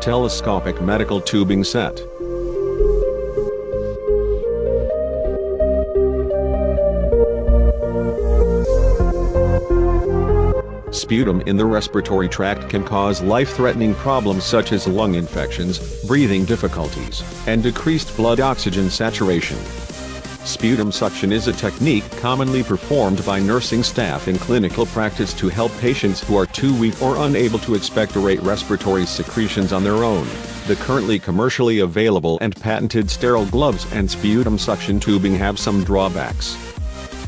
Telescopic medical tubing set. Sputum in the respiratory tract can cause life-threatening problems such as lung infections, breathing difficulties, and decreased blood oxygen saturation. Sputum suction is a technique commonly performed by nursing staff in clinical practice to help patients who are too weak or unable to expectorate respiratory secretions on their own. The currently commercially available and patented sterile gloves and sputum suction tubing have some drawbacks.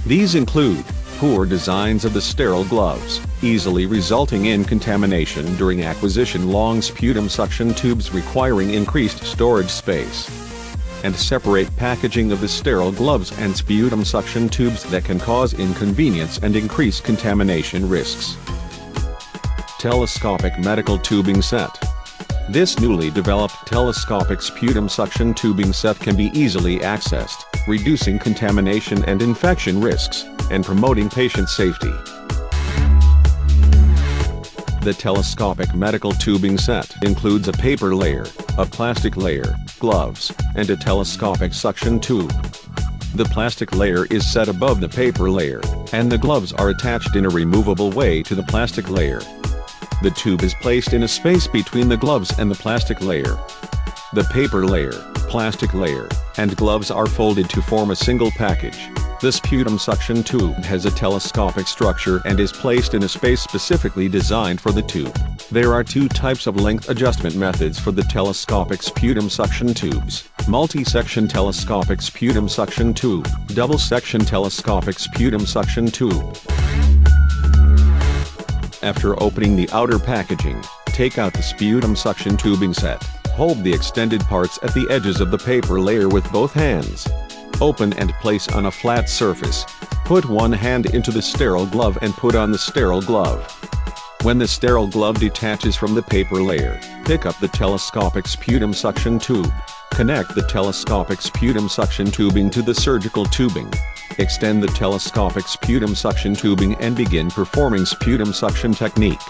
These include poor designs of the sterile gloves, easily resulting in contamination during acquisition, long sputum suction tubes requiring increased storage space, and separate packaging of the sterile gloves and sputum suction tubes that can cause inconvenience and increase contamination risks. Telescopic medical tubing set. This newly developed telescopic sputum suction tubing set can be easily accessed, reducing contamination and infection risks, and promoting patient safety. The telescopic medical tubing set includes a paper layer, a plastic layer, gloves, and a telescopic suction tube. The plastic layer is set above the paper layer, and the gloves are attached in a removable way to the plastic layer. The tube is placed in a space between the gloves and the plastic layer. The paper layer, plastic layer, and gloves are folded to form a single package. The sputum suction tube has a telescopic structure and is placed in a space specifically designed for the tube. There are two types of length adjustment methods for the telescopic sputum suction tubes: multi-section telescopic sputum suction tube, double-section telescopic sputum suction tube. After opening the outer packaging, take out the sputum suction tubing set. Hold the extended parts at the edges of the paper layer with both hands. Open and place on a flat surface. Put one hand into the sterile glove and put on the sterile glove. When the sterile glove detaches from the paper layer, pick up the telescopic sputum suction tube. Connect the telescopic sputum suction tubing to the surgical tubing. Extend the telescopic sputum suction tubing and begin performing sputum suction technique.